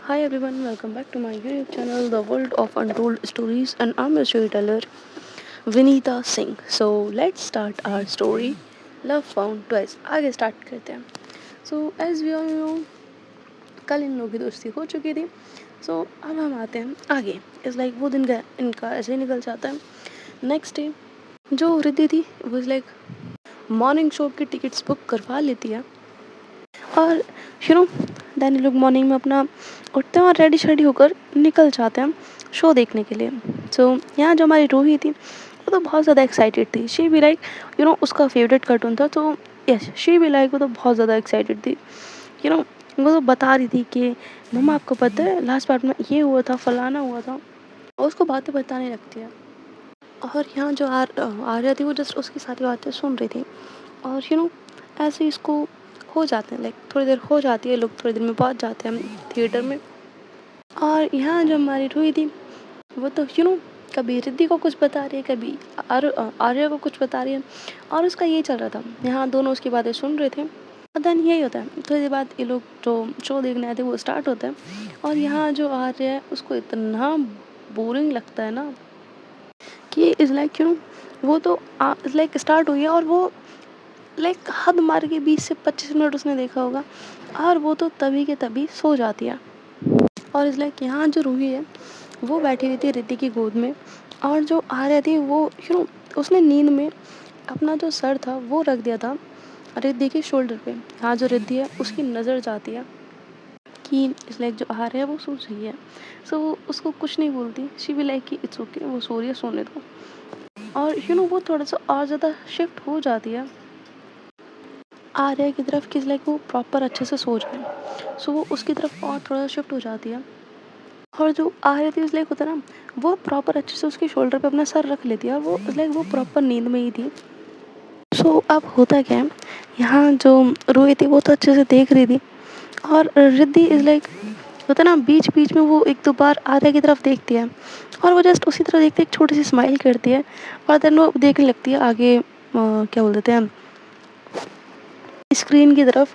Hi everyone, welcome back to my YouTube channel, The World of Untold Stories, and I'm your storyteller, Vinita Singh. So let's start our story, Love Found Twice. आगे start करते हैं. So as we all know, कल इन लोगों की दोस्ती हो चुकी थी. So अब हम आते हैं आगे. It's like वो दिन इनका ऐसे ही निकल जाता है. नेक्स्ट डे जो रिद्धि थी वो लाइक मॉर्निंग शो की टिकट्स बुक करवा लेती है. और यू नो देन लोग मॉर्निंग में अपना उठते हैं और रेडी शेडी होकर निकल जाते हैं शो देखने के लिए. सो यहाँ जो हमारी रूही थी वो तो बहुत ज़्यादा एक्साइटेड थी. शी भी लाइक उसका फेवरेट कार्टून था. तो यस शी भी लाइक वो तो बहुत ज़्यादा एक्साइटेड थी. वो तो बता रही थी कि मम्मा आपको पता है लास्ट पार्ट में ये हुआ था, फलाना हुआ था, और उसको बातें बताने लगती है. और यहाँ जो आर्या थी वो जस्ट उसकी सारी बातें सुन रही थी. और ऐसे इसको हो जाते हैं लाइक थोड़ी देर हो जाती है, लोग थोड़ी देर में पहुँच जाते हैं थिएटर में. और यहाँ जो हमारी रूही थी वो तो कभी रिद्धि को कुछ बता रही है, कभी आर्या को कुछ बता रही है, और उसका यही चल रहा था. यहाँ दोनों उसकी बातें सुन रहे थे. और देन यही होता है, थोड़ी देर बाद ये लोग जो शो देखने आए थे वो स्टार्ट होता है. और यहाँ जो आर्या है उसको इतना बोरिंग लगता है ना कि इज़ लाइक वो तो लाइक स्टार्ट हुई है और वो लाइक हद मार के 20 से 25 मिनट उसने देखा होगा, और वो तो तभी के तभी सो जाती है. और इस लाइक यहाँ जो रूही है वो बैठी हुई थी रिद्धि की गोद में. और जो आर्या थी वो उसने नींद में अपना जो सर था वो रख दिया था रिद्धि के शोल्डर पे. यहाँ जो रिद्धि है उसकी नज़र जाती है कि इस लाइक जो आर्या है वो सो रही है. सो वो उसको कुछ नहीं बोलती. शी भी लाइक कि इट्स ओके, वो सो रही है, सोने दो. और वो थोड़ा सा और ज़्यादा शिफ्ट हो जाती है आर्या की तरफ कि लाइक वो प्रॉपर अच्छे से सो जाए. सो वो उसकी तरफ और थोड़ा सा शिफ्ट हो जाती है. और जो आर्या थी लाइक होता है ना, वो प्रॉपर अच्छे से उसके शोल्डर पे अपना सर रख लेती है, और वो लाइक वो प्रॉपर नींद में ही थी. सो अब होता क्या है, यहाँ जो रूही थी वो तो अच्छे से देख रही थी, और रिद्धि इज लाइक होता है ना, बीच बीच में वो एक दो बार आर्या की तरफ देखती है, और वो जस्ट उसी तरफ देखते एक छोटी सी स्माइल करती है, और देन वो देखने लगती है आगे क्या बोल देते हैं स्क्रीन की तरफ.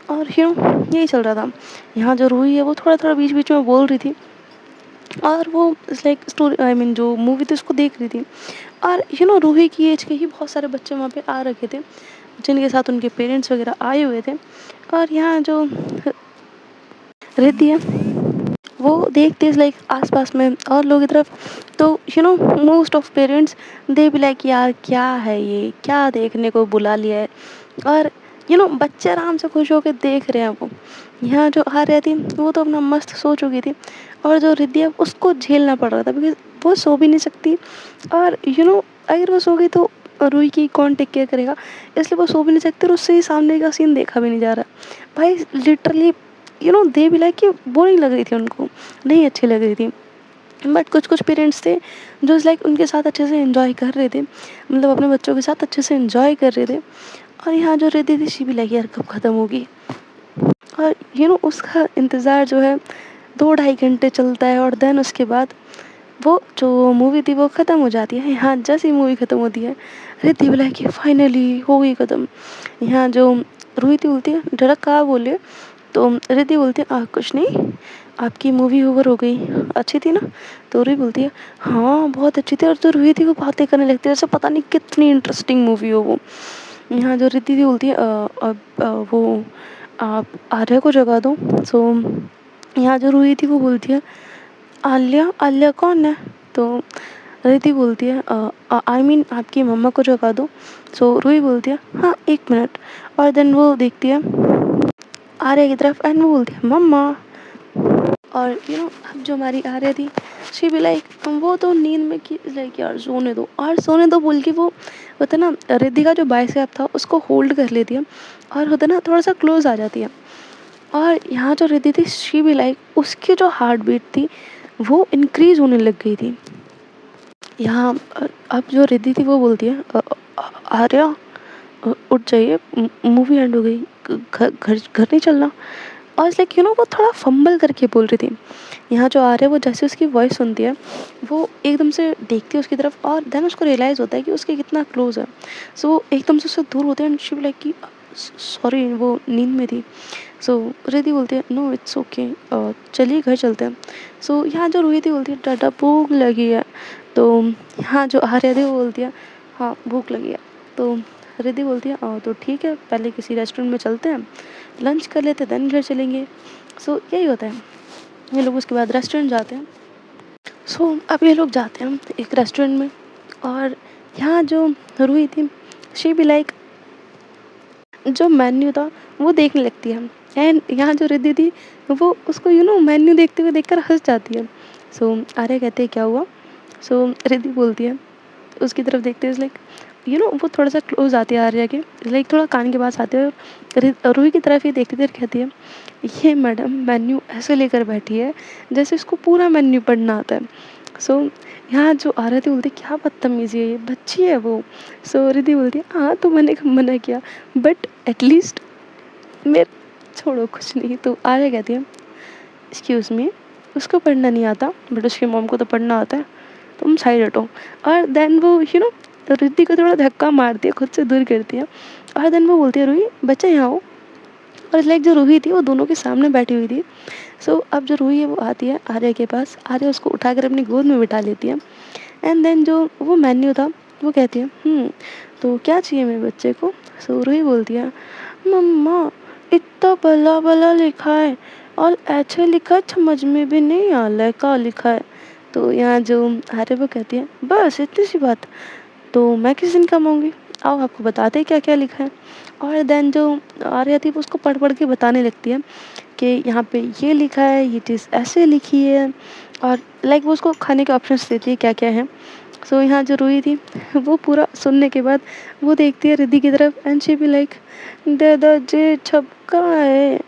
और यही चल रहा था. यहाँ जो रूही है वो थोड़ा थोड़ा बीच बीच में बोल रही थी, और वो लाइक स्टोरी आई मीन जो मूवी थी उसको देख रही थी. और रूही की एज के ही बहुत सारे बच्चे वहाँ पे आ रखे थे जिनके साथ उनके पेरेंट्स वगैरह आए हुए थे. और यहाँ जो रहती है वो देखते लाइक आसपास में और लोगों की तरफ. तो मोस्ट ऑफ पेरेंट्स दे भी लाइक यार क्या है ये, क्या देखने को बुला लिया है. और बच्चे आराम से खुश होकर देख रहे हैं वो. यहाँ जो आ रही थी वो तो अपना मस्त सो चुकी थी, और जो रिद्धि है उसको झेलना पड़ रहा था बिकॉज वो सो भी नहीं सकती. और अगर वो सो गई तो रूही की कौन टेक केयर करेगा, इसलिए वो सो भी नहीं सकती, और उससे ही सामने का सीन देखा भी नहीं जा रहा. भाई लिटरली दे भी लाइक कि बोरिंग लग रही थी, उनको नहीं अच्छी लग रही थी. बट कुछ कुछ पेरेंट्स थे जो लाइक उनके साथ अच्छे से एंजॉय कर रहे थे, मतलब अपने बच्चों के साथ अच्छे से एंजॉय कर रहे थे. और यहाँ जो रहती थी शी भी लगी यार कब ख़त्म होगी. और उसका इंतज़ार जो है 2 ढाई घंटे चलता है, और देन उसके बाद वो जो मूवी थी वो ख़त्म हो जाती है. यहाँ जैसे ही मूवी ख़त्म होती है रिद्धि बोला कि फाइनली हो गई ख़त्म. यहाँ जो रूही थी बोलती है डरक कहाँ बोले, तो रिद्धि बोलती है कुछ नहीं, आपकी मूवी ओवर हो गई, अच्छी थी ना. तो रूही बोलती है हाँ बहुत अच्छी थी. और जो रूही थी वो बातें करने लगती है जैसे पता नहीं कितनी इंटरेस्टिंग मूवी हो वो. यहाँ जो रिद्धि थी बोलती है अब वो आप आर्या को जगा दो. सो यहाँ जो रूही थी वो बोलती है आलिया, आलिया कौन है. तो रिद्धि बोलती है आई मीन आपकी मम्मा को जगा दो. सो रूही बोलती है हाँ 1 मिनट. और देन वो देखती है आर्या की तरफ एंड वो बोलती है मम्मा. और अब जो हमारी आर्या थी शी भी लाइक वो तो नींद में कि लाइक यार सोने दो, और सोने दो बोल के वो होता ना रिद्धि का जो बाइसेप था उसको होल्ड कर लेती है, और होता ना थोड़ा सा क्लोज आ जाती है. और यहाँ जो रिद्धि थी शी भी लाइक उसकी जो हार्ट बीट थी वो इंक्रीज होने लग गई थी. यहाँ अब जो रिद्धि थी वो बोलती है आर्या उठ जाइए, मूवी एंड हो गई, घर घर घर नहीं चलना. और लाइक वो थोड़ा फंबल करके बोल रही थी. यहाँ जो आ रहा है वो जैसे उसकी वॉइस सुनती है वो एकदम से देखती है उसकी तरफ, और देन उसको रियलाइज़ होता है कि उसके कितना क्लोज है. सो वो एकदम से उससे दूर होते हैं, एंड शी लाइक कि सॉरी वो नींद में थी। सो रिद्धि बोलती है नो इट्स ओके, चलिए घर चलते हैं। सो यहाँ जो रूही थी बोलती है टाटा भूख लगी है। तो यहाँ जो आर्या थी वो बोलती है हाँ भूख लगी है। तो रिद्धि बोलती है तो ठीक है पहले किसी रेस्टोरेंट में चलते हैं, लंच कर लेते हैं देन घर चलेंगे। सो यही होता है, ये लोग उसके बाद रेस्टोरेंट जाते हैं। सो अब ये लोग जाते हैं एक रेस्टोरेंट में, और यहाँ जो रूही थी शी भी लाइक जो मेन्यू था वो देखने लगती है। एंड यहाँ जो रिद्धि थी वो उसको मेन्यू देखते हुए देखकर हंस जाती है। सो आर्या कहते हैं क्या हुआ। सो रिद्धि बोलती है उसकी तरफ देखते हुए लाइक वो थोड़ा सा क्लोज आती है आर्या के, लाइक थोड़ा कान के पास आते हैं और रूही की तरफ ही देखती देर कहती है ये मैडम मेन्यू ऐसे लेकर बैठी है जैसे इसको पूरा मेन्यू पढ़ना आता है। सो यहाँ जो आर्या थी बोलती क्या बदतमीजी है, ये बच्ची है वो। सो रिद्धि बोलती है हाँ तो मैंने कब मना किया, बट एटलीस्ट मेरे छोड़ो कुछ नहीं। तो आर्या कहती है एक्सक्यूज़ मी, उसको पढ़ना नहीं आता बट उसकी मॉम को तो पढ़ना आता है, तुम साइड हटो। और देन वो रिद्धि को थोड़ा धक्का मारती है, खुद से दूर करती है। और देन वो बोलती है रूही बच्चा यहाँ आओ। और लाइक जो रूही थी वो दोनों के सामने बैठी हुई थी। सो अब जो रूही है वो आती है आर्या के पास, आर्या उसको उठाकर अपनी गोद में बिठा लेती है। एंड देन जो वो मेन्यू था वो कहती है तो क्या चाहिए मेरे बच्चे को। सो रूही बोलती है मम्मा इतना भला भला लिखा है और ऐसे लिखा है समझ में भी नहीं आ रहा है क्या लिखा है। तो यहाँ जो आर्या वो कहती है बस इतनी सी बात, तो मैं किस दिन कमाऊँगी, आओ आपको बताते हैं क्या क्या लिखा है। और देन जो आर्या थी वो उसको पढ़ पढ़ के बताने लगती है कि यहाँ पे ये लिखा है, ये चीज़ ऐसे लिखी है। और लाइक वो उसको खाने के ऑप्शंस देती है क्या क्या है। सो यहाँ जो रूही थी वो पूरा सुनने के बाद वो देखती है रिद्धि की तरफ एंड शी भी लाइक दादाजी छपका है।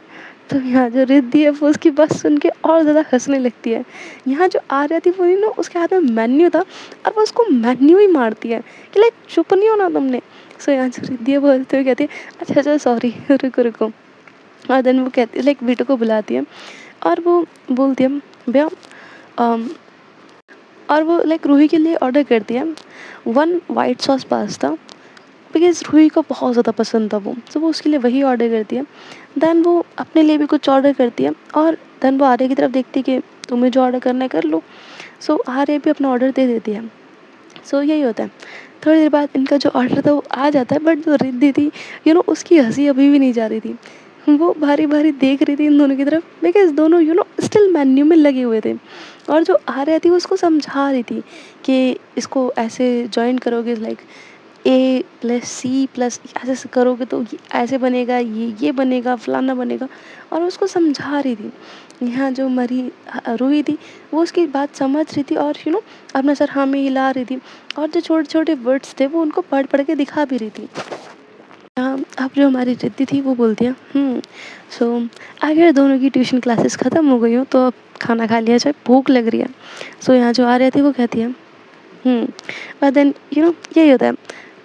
तो यहाँ जो रिद्धि है वो उसकी बात सुन के और ज़्यादा हंसने लगती है। यहाँ जो आर्या थी वो उसके हाथ में मेन्यू था और वो उसको मेन्यू ही मारती है कि लाइक चुप नहीं होना तुमने। सो यहाँ जो रिद्धि है बोलते हुए कहती है अच्छा अच्छा सॉरी रुको रुको। और देन वो कहती है लाइक बेटो को बुलाती है और वो बोलती है भैया और वो लाइक रूही के लिए ऑर्डर करती है 1 white sauce pasta, because Ruhi को बहुत ज़्यादा पसंद था वो, तो वो उसके लिए वही ऑर्डर करती है। देन वो अपने लिए भी कुछ ऑर्डर करती है और देन वो आर्या की तरफ देखती है कि तुम्हें जो ऑर्डर करना है कर लो। सो आर्या भी अपना ऑर्डर दे देती है। सो यही होता है, थोड़ी देर बाद इनका जो ऑर्डर था वो आ जाता है, बट जो रिद्धि थी उसकी हंसी अभी भी नहीं जा रही थी। वो भारी भारी देख रही थी इन दोनों की तरफ, बिकॉज दोनों स्टिल मेन्यू में लगे हुए थे। और जो आर्या थी वो उसको समझा रही थी कि इसको ऐसे ज्वाइन करोगे लाइक A+C+ ऐसे से करोगे तो ऐसे बनेगा, ये बनेगा फलाना बनेगा। और उसको समझा रही थी। यहाँ जो रूही थी वो उसकी बात समझ रही थी और अपना सर हाँ में हिला रही थी। और जो छोटे छोटे वर्ड्स थे वो उनको पढ़ पढ़ के दिखा भी रही थी। अब जो हमारी रिद्धि थी वो बोलती है सो अगर दोनों की ट्यूशन क्लासेस ख़त्म हो गई हो तो अब खाना खा लिया जाए, भूख लग रही है। सो यहाँ जो आ रही थी वो कहती है और देन यही होता है,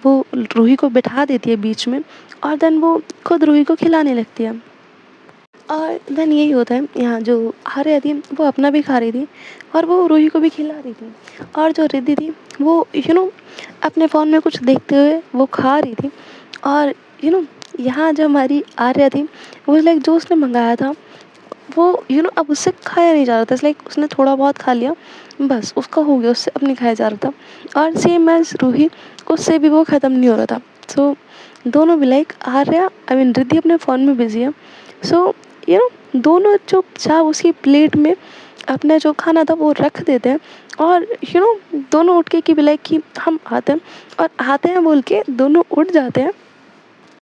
वो रूही को बिठा देती है बीच में और देन वो खुद रूही को खिलाने लगती है। और देन यही होता है, यहाँ जो आ रही थी वो अपना भी खा रही थी और वो रूही को भी खिला रही थी। और जो रिद्धि थी वो अपने फ़ोन में कुछ देखते हुए वो खा रही थी। और यहाँ जो हमारी आर्या थी वो लाइक जो उसने मंगाया था वो अब उससे खाया नहीं जा रहा था। लाइक उसने थोड़ा बहुत खा लिया बस उसका हो गया, उससे अब नहीं खाया जा रहा था। और सेम एज रूही, उससे भी वो ख़त्म नहीं हो रहा था। सो दोनों भी like Arya I mean Riddhi अपने फ़ोन में बिजी है। सो दोनों चुपचाप उसकी प्लेट में अपना जो खाना था वो रख देते हैं और दोनों उठ के कि लाइक कि हम आते हैं, और आते हैं बोल के दोनों उठ जाते हैं।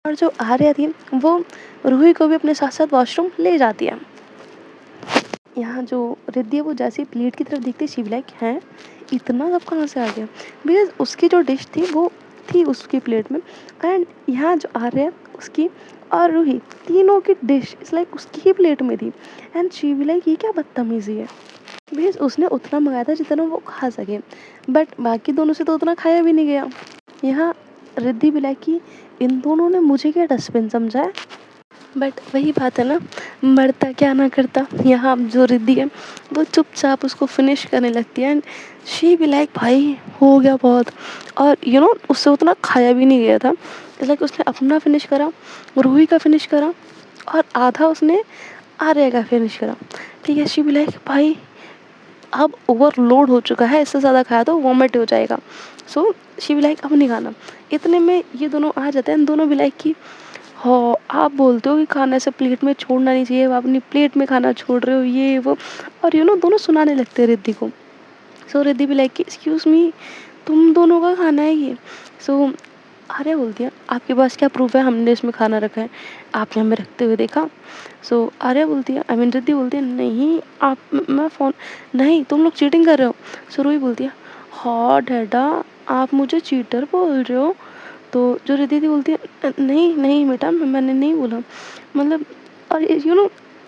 और जो आर्या थी वो रूही को भी अपने साथ साथ वॉशरूम ले जाती है। यहाँ जो रिद्धि है वो जैसे ही प्लेट की तरफ देखती शी लाइक हैं इतना सब कहाँ से आ गया, बिकॉज उसकी जो डिश थी वो थी उसकी प्लेट में। एंड यहाँ जो आर्या है उसकी और रूही तीनों की डिश इस लाइक उसकी ही प्लेट में थी। एंड शी भी लाइक ये क्या बदतमीजी है, बिकॉज उसने उतना मंगाया था जितना वो खा सके, बट बाकी दोनों से तो उतना खाया भी नहीं गया। यहाँ रिद्धि भी लाइक कि इन दोनों ने मुझे क्या डस्टबिन समझा है। बट वही बात है ना, मरता क्या ना करता। यहाँ जो रिद्धि है वो चुपचाप उसको फिनिश करने लगती है एंड शी भी लाइक भाई हो गया बहुत। और उससे उतना खाया भी नहीं गया था लाइक उसने अपना फिनिश करा, रूही का फिनिश करा, और आधा उसने आर्या का फिनिश करा। ठीक है, शी बी लाइक भाई अब ओवरलोड हो चुका है, इससे ज़्यादा खाया तो वॉमिट हो जाएगा। सो शी बी लाइक अब नहीं खाना। इतने में ये दोनों आ जाते हैं, दोनों बी लाइक कि हाँ आप बोलते हो कि खाना ऐसे प्लेट में छोड़ना नहीं चाहिए, आप अपनी प्लेट में खाना छोड़ रहे हो, ये वो। और दोनों सुनाने लगते हैं रिद्धि को। सो रिद्धि भी लाइक कि एक्सक्यूज़ मी, तुम दोनों का खाना है ये। सो आर्या बोलती है आपके पास क्या प्रूफ है हमने इसमें खाना रखा है, आपने हमें रखते हुए देखा। सो आर्या बोलती है, आई मीन रिद्धि बोलती है नहीं आप मैं फ़ोन, नहीं तुम लोग चीटिंग कर रहे हो। सो रूही बोलती है हाँ डैडा आप मुझे चीटर बोल रहे हो। तो जो रिद्धि थी बोलती है नहीं नहीं बेटा मैंने नहीं बोला, मतलब। और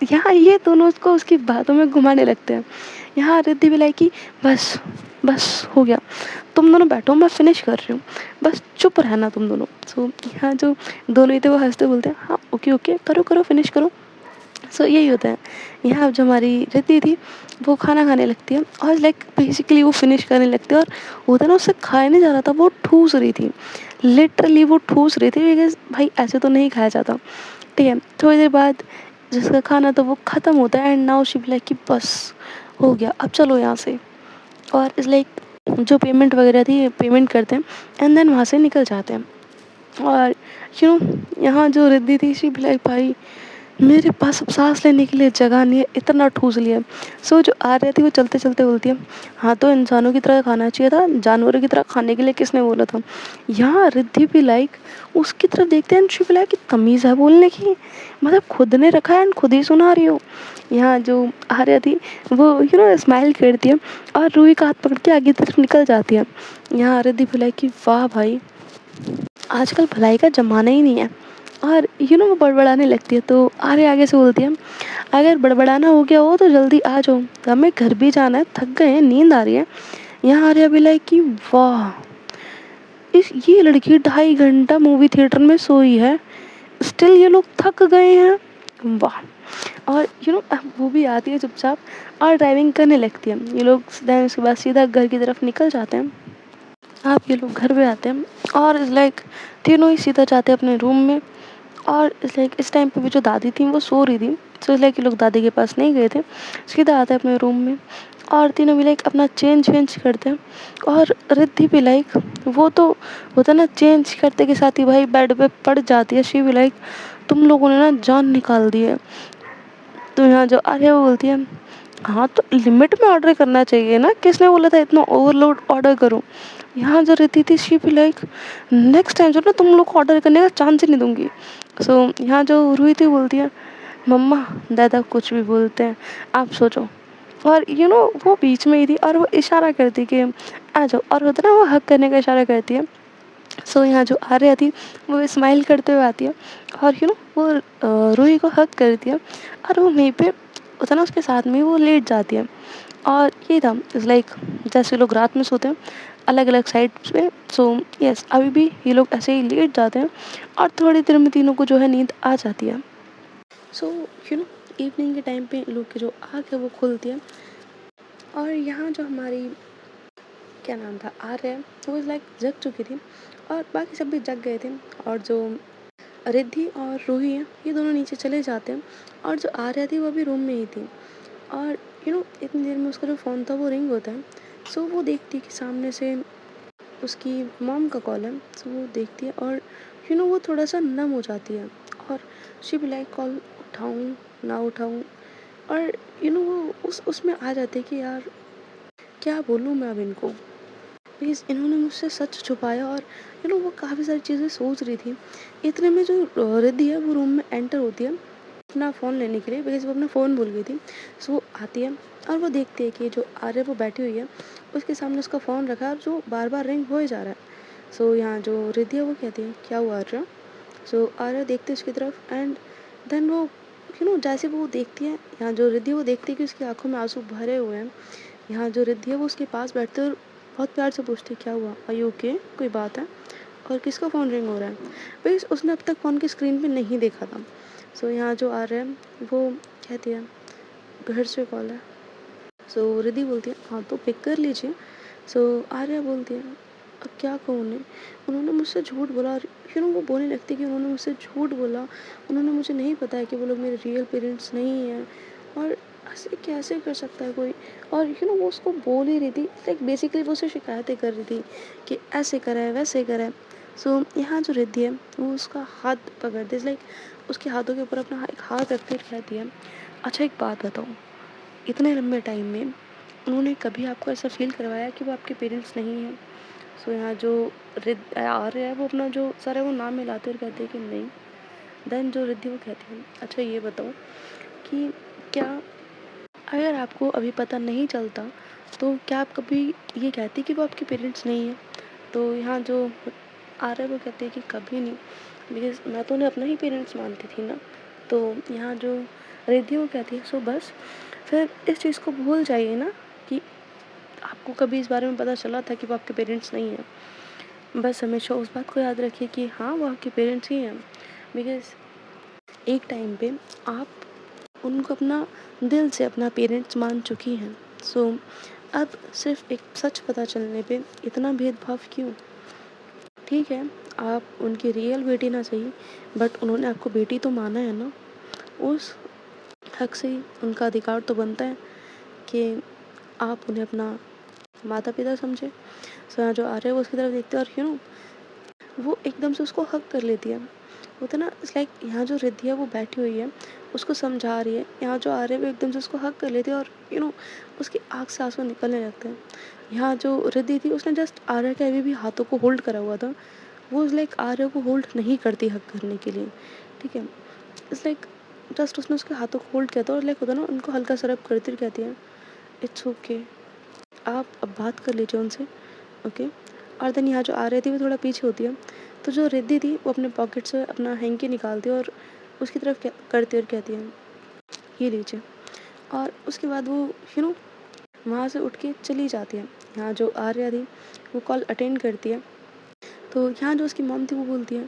यहाँ ये दोनों उसको उसकी बातों में घुमाने लगते हैं। यहाँ रिद्धि भी लाइक कि बस बस हो गया, तुम दोनों बैठो मैं फिनिश कर रही हूँ, बस चुप रहना तुम दोनों। सो यहाँ जो दोनों ही थे वो हंसते बोलते हैं हाँ ओके ओके करो करो फिनिश करो। सो यही होता है। यहाँ अब जो हमारी रिद्धि थी वो खाना खाने लगती है, और लाइक बेसिकली वो फिनिश करने लगती है, और होता है ना उससे खाया नहीं जा रहा था, वो ठूस रही थी, लिटरली वो ठूस रही थी, बिकॉज भाई ऐसे तो नहीं खाया जाता। ठीक है, थोड़ी देर बाद जिसका खाना था वो ख़त्म होता है, and now she be like कि बस हो गया अब चलो यहाँ से। और इस लाइक जो पेमेंट वगैरह थी पेमेंट करते हैं, एंड देन वहाँ से निकल जाते हैं। और यहाँ जो रिद्धि थी शी बी लाइक भाई मेरे पास अब सांस लेने के लिए जगह नहीं है, इतना ठूस लिया। सो जो आ रही थी वो चलते चलते बोलती है हाँ तो इंसानों की तरह खाना चाहिए था, जानवरों की तरह खाने के लिए किसने बोला था। यहाँ रिद्धि भी लाइक उसकी तरफ देखते हैं, शी भी लाइक तमीज़ है बोलने की, मतलब खुद ने रखा है एंड खुद ही सुना रही हो। यहाँ जो आर्या थी वो स्माइल करती है, और रूही का हाथ पकड़ के आगे तरफ निकल जाती है। यहाँ रिद्धि भी लाइक कि वाह भाई आजकल भलाई का ज़माना ही नहीं है। और वो बड़बड़ाने लगती है, तो आर्या आगे से बोलती है अगर बड़बड़ाना हो गया हो तो जल्दी आ जाओ, हमें घर भी जाना है, थक गए हैं, नींद आ रही है। यहाँ आर्या भी लाइक कि वाह ये लड़की 2.5 घंटा मूवी थिएटर में सोई है, स्टिल ये लोग थक गए हैं, वाह। और अब वो भी आती है चुपचाप और ड्राइविंग करने लगती है। ये लोग देन उसके बाद सीधा घर की तरफ निकल जाते हैं। आप ये लोग घर पे आते हैं, और इस लाइक तीनों ही सीधा जाते हैं अपने रूम में। और इस लाइक इस टाइम पे भी जो दादी थी वो सो रही थी, तो इस लाइक ये लोग दादी के पास नहीं गए थे, सीधा आते हैं अपने रूम में। और तीनों भी लाइक अपना चेंज वेंज करते हैं। और रिद्धि भी लाइक वो तो होता है ना चेंज करते के साथ ही भाई बेड पे पड़ जाती है। शी भी लाइक तुम लोगों ने ना जान निकाल दी है। तो यहाँ जो आर्या वो बोलती है हाँ तो लिमिट में ऑर्डर करना चाहिए ना, किसने बोला था इतना ओवरलोड ऑर्डर करूँ। यहाँ जो रहती थी शी भी लाइक नेक्स्ट टाइम जो ना तुम लोग को ऑर्डर करने का चांस ही नहीं दूंगी। सो यहाँ जो रूही थी बोलती है मम्मा दादा कुछ भी बोलते हैं आप सोचो। और वो बीच में ही थी, और वो इशारा करती कि आ जाओ, और होता ना वो हक करने का इशारा करती है। सो यहाँ जो आर्या थी वो स्माइल करते हुए आती है, और वो रूही को हक करती है, और वो वहीं पे होता ना उसके साथ में वो लेट जाती है। और ये था इस लाइक जैसे लोग रात में सोते हैं अलग अलग साइड्स पे। सो यस अभी भी ये लोग ऐसे ही लेट जाते हैं, और थोड़ी देर में तीनों को जो है नींद आ जाती है। सो इवनिंग के टाइम पे इन लोग की जो आँख है वो खुलती है, और यहाँ जो हमारी क्या नाम था आर्या वो लाइक जग चुकी थी, और बाकी सब भी जग गए थे। और जो रिद्धि और रूही हैं ये दोनों नीचे चले जाते हैं, और जो आर्या थी वो अभी रूम में ही थी। और इतनी देर में उसका जो फ़ोन था वो रिंग होता है। सो वो देखती है कि सामने से उसकी मॉम का कॉल है। सो वो देखती है, और वो थोड़ा सा नम हो जाती है, और शी भी लाइक कॉल उठाऊँ ना उठाऊँ। और वो उसमें आ जाते हैं कि यार क्या बोलूँ मैं अब इनको, प्लीज़ इन्होंने मुझसे सच छुपाया। और वो काफ़ी सारी चीज़ें सोच रही थी। इतने में जो रिद्धि है वो रूम में एंटर होती है अपना फ़ोन लेने के लिए, बिकॉज़ वो अपना फ़ोन भूल गई थी। सो वो आती है, और वो देखती है कि जो आर्या वो बैठी हुई है उसके सामने उसका फ़ोन रखा है, और जो बार बार रिंग हो ही जा रहा है। सो यहाँ जो रिद्धि है वो कहती है क्या हुआ आर्या। सो आर्या देखती है उसकी तरफ, एंड देन वो जैसे वो देखती है, यहाँ जो रिद्धि है वो देखती है कि उसकी आंखों में आंसू भरे हुए हैं। यहाँ जो रिद्धि है वो उसके पास बैठते और बहुत प्यार से पूछती है क्या हुआ, आर यू ओके, कोई बात है, और किसका फ़ोन रिंग हो रहा है। भाई उसने अब तक फ़ोन की स्क्रीन पे नहीं देखा था। सो यहाँ जो आ रहा है वो कहती है घर से कॉल है। सो रिद्धि बोलती है हाँ तो पिक कर लीजिए। सो आर्या बोलती है अब क्या कहूँ उन्हें, उन्होंने मुझसे झूठ बोला और वो बोलने लगती कि उन्होंने मुझसे झूठ बोला, उन्होंने मुझे नहीं बताया कि वो लोग मेरे रियल पेरेंट्स नहीं हैं और ऐसे कैसे कर सकता है कोई। और वो उसको बोल ही रही थी, लाइक बेसिकली वो उससे शिकायतें कर रही थी कि ऐसे करा है वैसे करा है। सो यहाँ जो रिद्धि है वो उसका हाथ पकड़ती है, लाइक उसके हाथों के ऊपर अपना एक हाथ रखते कहती है, अच्छा एक बात बताओ, इतने लंबे टाइम में उन्होंने कभी आपको ऐसा फ़ील करवाया कि वो आपके पेरेंट्स नहीं हैं? सो यहाँ जो आर्य है वो अपना जो सर है वो नाम मिलाते और कहते हैं कि नहीं। देन जो रिद्धि वो कहती है, अच्छा ये बताओ कि क्या अगर आपको अभी पता नहीं चलता तो क्या आप कभी ये कहती कि वो आपके पेरेंट्स नहीं हैं? तो यहाँ जो आर्य वो कहते हैं कि कभी नहीं, बिकॉज़ मैं तो उन्हें अपना ही पेरेंट्स मानती थी ना। तो यहाँ जो रिद्धि वो कहती है, सो बस फिर इस चीज़ को भूल जाइए ना कि आपको कभी इस बारे में पता चला था कि वो आपके पेरेंट्स नहीं हैं। बस हमेशा उस बात को याद रखिए कि हाँ, वो आपके पेरेंट्स ही हैं। बिकॉज़ एक टाइम पे आप उनको अपना दिल से अपना पेरेंट्स मान चुकी हैं। सो अब सिर्फ़ एक सच पता चलने पे इतना भेदभाव क्यों? ठीक है, आप उनकी रियल बेटी ना सही, बट उन्होंने आपको बेटी तो माना है ना। उस हक से ही उनका अधिकार तो बनता है कि आप उन्हें अपना माता-पिता समझें। सो यहाँ जो आर्य है वो उसकी तरफ देखते हैं और वो एकदम से उसको हग कर लेती है। होता है ना, इट्स लाइक यहाँ जो रिद्धि है वो बैठी हुई है, उसको समझा रही है। यहाँ जो आर्य है वो एकदम से उसको हग कर लेती है और उसकी आँख से आँसू निकलने लगते हैं। यहाँ जो रिद्धि थी उसने जस्ट आर्य के अभी भी हाथों को होल्ड करा हुआ था। वो इज़ लाइक आर्य को होल्ड नहीं करती हग करने के लिए, ठीक है? इट्स लाइक जस्ट उसने उसके हाथों को होल्ड किया था और लाइक होता है ना, उनको हल्का सा रब करती हुई कहती है, इट्स ओके, आप अब बात कर लीजिए उनसे, ओके। और देन यहाँ जो आ रही थी वो थोड़ा पीछे होती है, तो जो रिद्धि थी वो अपने पॉकेट से अपना हैंकी निकालती है और उसकी तरफ करती है और कहती है, ये लीजिए। और उसके बाद वो वहाँ से उठ के चली जाती है। यहाँ जो आर्या थी वो कॉल अटेंड करती है, तो यहाँ जो उसकी मॉम थी वो बोलती है,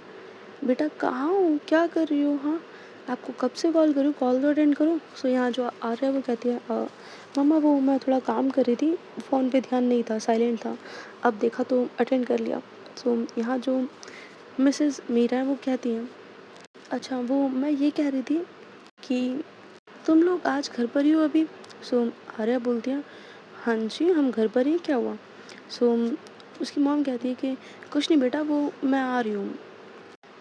बेटा कहाँ हो, क्या कर रही हो? हाँ, आपको कब से कॉल करूँ, कॉल तो अटेंड करो। सो यहाँ जो आर्या वो कहती है, मम्मा वो मैं थोड़ा काम कर रही थी, फ़ोन पे ध्यान नहीं था, साइलेंट था, अब देखा तो अटेंड कर लिया। सो यहाँ जो मिसेस मीरा है वो कहती हैं, अच्छा वो मैं ये कह रही थी कि तुम लोग आज घर पर ही हो अभी? सो आर्या बोलती है, हाँ जी हम घर पर ही, क्या हुआ? सो उसकी मॉम कहती है कि कुछ नहीं बेटा, वो मैं आ रही हूँ,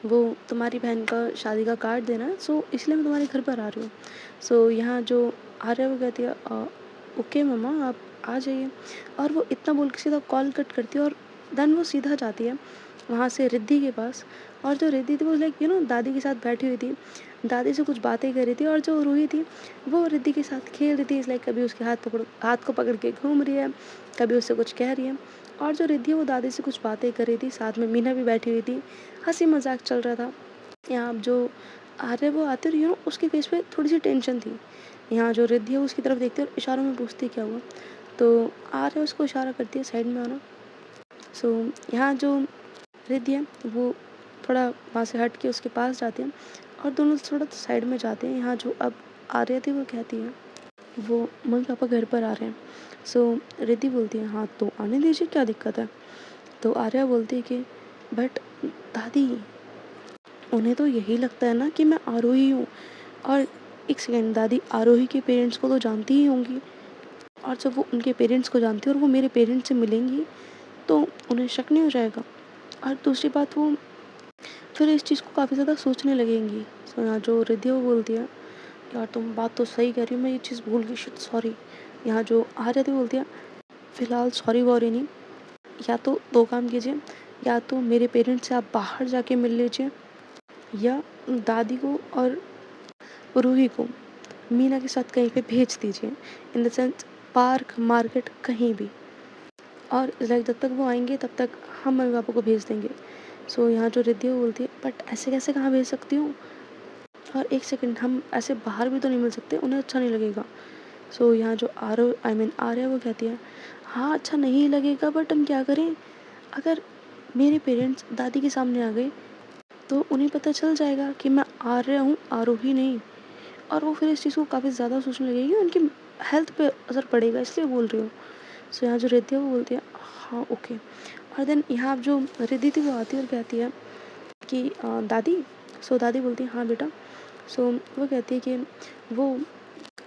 वो तुम्हारी बहन का शादी का कार्ड देना है, सो इसलिए मैं तुम्हारे घर पर आ रही हूँ। सो यहाँ जो आर्या वो कहती है, ओके मम्मा आप आ जाइए। और वो इतना बोल के सीधा कॉल कट करती है और देन वो सीधा जाती है वहाँ से रिद्धि के पास। और जो रिद्धि थी वो लाइक दादी के साथ बैठी हुई थी, दादी से कुछ बातें कर रही थी और जो रूही थी वो रिद्धि के साथ खेल रही थी। इस लाइक कभी उसके हाथ को पकड़ के घूम रही है, कभी उससे कुछ कह रही है। और जो रिद्धि है वो दादी से कुछ बातें कर रही थी, साथ में मीना भी बैठी हुई थी, हंसी मजाक चल रहा था। यहाँ अब जो आर्य वो आते और उसके फेस पे थोड़ी सी टेंशन थी। यहाँ जो रिद्धि है उसकी तरफ देखती है और इशारों में पूछती है क्या हुआ। तो आर्य उसको इशारा करती है साइड में आना। सो यहाँ जो रिद्धि है वो थोड़ा वहाँ से हट के उसके पास जाते हैं और दोनों थोड़ा साइड में जाते हैं। यहाँ जो अब आर्य थी वो कहती है, वो मम्मी पापा घर पर आ रहे हैं। सो रिद्धि बोलती है, हाँ तो आने दीजिए, क्या दिक्कत है? तो आर्या बोलती है कि बट दादी, उन्हें तो यही लगता है ना कि मैं आरोही हूँ। और एक सेकेंड, दादी आरोही के पेरेंट्स को तो जानती ही होंगी, और जब वो उनके पेरेंट्स को जानती है और वो मेरे पेरेंट्स से मिलेंगी तो उन्हें शक नहीं हो जाएगा? और दूसरी बात, वो फिर इस चीज़ को काफ़ी ज़्यादा सोचने लगेंगी। सो यहाँ जो रिद्धि है वो बोलती है, यार तुम बात तो सही कह रही हो, मैं ये चीज़ भूल गई, शिट सॉरी। यहाँ जो आर्या थी बोलती है, फ़िलहाल सॉरी वॉरी नहीं, या तो दो काम कीजिए, या तो मेरे पेरेंट्स से आप बाहर जाके मिल लीजिए, या दादी को और रूही को मीना के साथ कहीं पे भेज दीजिए, in the sense park market कहीं भी। और लाइक जब तक वो आएंगे तब तक हम मम्मी पापा को भेज देंगे। सो यहाँ जो रिद्धि है वो बोलती है, बट ऐसे कैसे कहाँ भेज सकती हूँ, और एक सेकंड, हम ऐसे बाहर भी तो नहीं मिल सकते, उन्हें अच्छा नहीं लगेगा। सो यहाँ जो आरो आई मीन आर्या वो कहती है, हाँ अच्छा नहीं लगेगा, बट हम क्या करें, अगर मेरे पेरेंट्स दादी के सामने आ गए तो उन्हें पता चल जाएगा कि मैं आर्या हूँ, आरोही नहीं। और वो फिर इस चीज़ को काफ़ी ज़्यादा सोचने लगेगी, उनकी हेल्थ पे असर पड़ेगा, इसलिए बोल रही हूँ। सो यहाँ जो रिद्धि है वो बोलती है हाँ ओके। और देन यहाँ जो रिद्धि थी वो आती है और कहती है कि दादी। सो दादी बोलती है हाँ बेटा। सो वो कहती है कि वो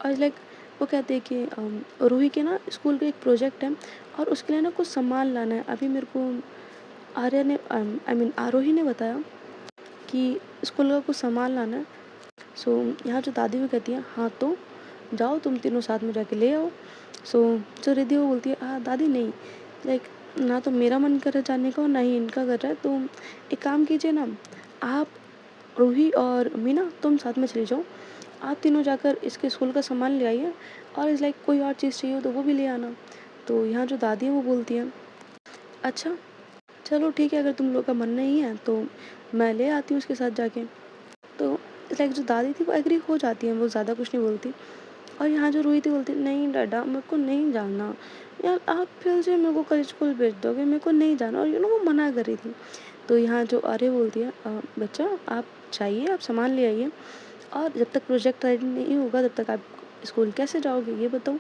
और लाइक वो कहते हैं कि रूही के ना स्कूल का एक प्रोजेक्ट है और उसके लिए ना कुछ सामान लाना है। अभी मेरे को आर्या ने आई मीन आरोही ने बताया कि स्कूल का कुछ सामान लाना है। सो यहाँ जो दादी वो कहती है हाँ तो जाओ तुम तीनों साथ में जाके ले आओ। सो जो रिद्धि वो बोलती है हाँ दादी नहीं, लाइक ना तो मेरा मन कर रहा है जाने का और ना ही इनका कर रहा है, तो एक काम कीजिए ना, आप रूही और मीना तुम साथ में चले जाओ, आप तीनों जाकर इसके स्कूल का सामान ले आइए और इस लाइक कोई और चीज़ चाहिए हो तो वो भी ले आना। तो यहाँ जो दादी है वो बोलती है अच्छा चलो ठीक है, अगर तुम लोग का मन नहीं है तो मैं ले आती हूँ उसके साथ जाके। तो लाइक जो दादी थी वो एग्री हो जाती है, वो ज़्यादा कुछ नहीं बोलती। और यहाँ जो रूही थी बोलती नहीं डाडा मेरे को नहीं जाना, यार आप फिर से मेरे को कल स्कूल भेज दोगे, मेरे को नहीं जाना। और वो मना कर रही थी। तो यहाँ जो आर्य बोलती है बच्चा आप जाइए, आप सामान ले आइए और जब तक प्रोजेक्ट रेडी नहीं होगा तब तक आप स्कूल कैसे जाओगे ये बताओ।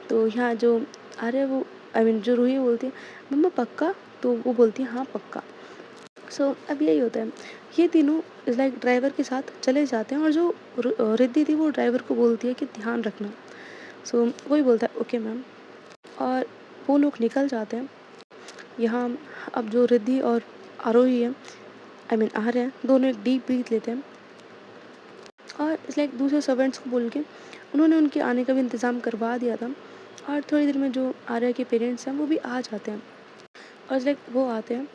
तो यहाँ जो आर्य वो आई मीन जो रूही बोलती है मम्मा पक्का, तो वो बोलती है हाँ पक्का। सो अब यही होता है, ये तीनों लाइक ड्राइवर के साथ चले जाते हैं और जो रिद्धि थी वो ड्राइवर को बोलती है कि ध्यान रखना। सो वही बोलता है ओके मैम। और वो लोग निकल जाते हैं। यहाँ अब जो रिद्धि और आरोही है आई मीन आर्य हैं, दोनों एक डीप ब्रीथ लेते हैं और लाइक दूसरे सर्वेंट्स को बोल के उन्होंने उनके आने का भी इंतज़ाम करवा दिया था। और थोड़ी देर में जो आर्य के पेरेंट्स हैं वो भी आ जाते हैं और लाइक वो आते हैं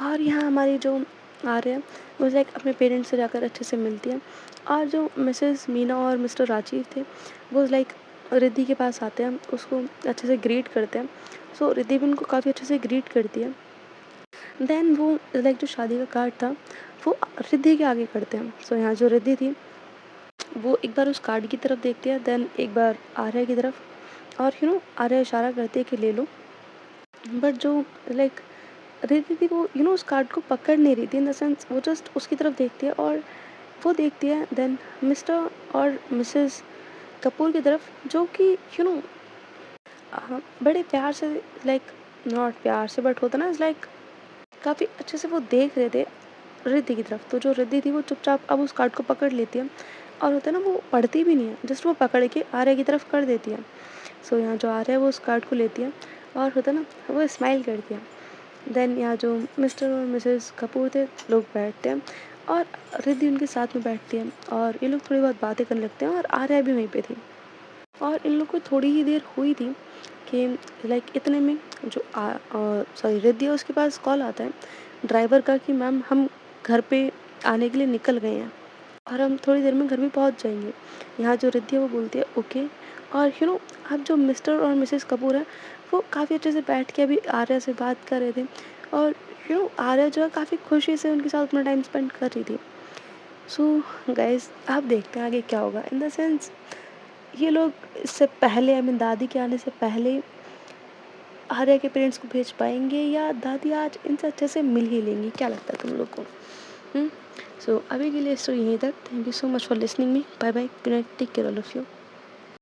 और यहाँ हमारी जो आर्य है वो लाइक अपने पेरेंट्स से जाकर अच्छे से मिलती है। और जो मिसेस मीना और मिस्टर राजीव थे वो लाइक रिद्धि के पास आते हैं, उसको अच्छे से ग्रीट करते हैं। सो रिद्धि भी उनको काफ़ी अच्छे से ग्रीट करती है। देन वो लाइक जो शादी का कार्ड था वो रिद्धि के आगे करते हैं। सो यहाँ जो रिद्धि थी वो एक बार उस कार्ड की तरफ देखती है, देन एक बार आर्या की तरफ और आर्या इशारा करती है कि ले लो। बट जो लाइक रिद्धि थी वो उस कार्ड को पकड़ नहीं रही थी, इन द सेंस वो जस्ट उसकी तरफ देखती है और वो देखती है देन मिस्टर और मिसेस कपूर की तरफ, जो कि बड़े प्यार से लाइक नॉट प्यार से बट होता ना लाइक काफ़ी अच्छे से वो देख रहे थे रिद्धि की तरफ। तो जो रिद्धि थी वो चुपचाप अब उस कार्ड को पकड़ लेती है और होता है ना वो पढ़ती भी नहीं है, जस्ट वो पकड़ के आर्या की तरफ कर देती है। सो यहाँ जो आर्या है वो उस कार्ड को लेती है और होता है ना वो स्माइल करती है। देन यहाँ जो मिस्टर और मिसेस कपूर थे लोग बैठते हैं और रिद्धि उनके साथ में बैठती है और ये लोग थोड़ी बहुत बातें करने लगते हैं और आर्या भी वहीं पे थी। और इन लोग को थोड़ी ही देर हुई थी कि लाइक इतने में जो सॉरी रिद्धि है उसके पास कॉल आता है ड्राइवर का कि मैम हम घर पे आने के लिए निकल गए हैं और हम थोड़ी देर में घर भी पहुंच जाएंगे। यहाँ जो रिद्धि है वो बोलती है ओके। और अब जो मिस्टर और मिसेस कपूर है वो काफ़ी अच्छे से बैठ के अभी आर्या से बात कर रहे थे और आर्या जो है काफ़ी खुशी से उनके साथ अपना टाइम स्पेंड कर रही थी। सो गाइस आप देखते हैं आगे क्या होगा, इन द सेंस ये लोग इससे पहले आई मीन दादी के आने से पहले आर्या के पेरेंट्स को भेज पाएंगे या दादी आज इनसे अच्छे से मिल ही लेंगी, क्या लगता है तुम लोग को? सो अभी के लिए स्टोरी यहीं तक। Thank you so much for listening me. Bye bye, good night, take care all of you.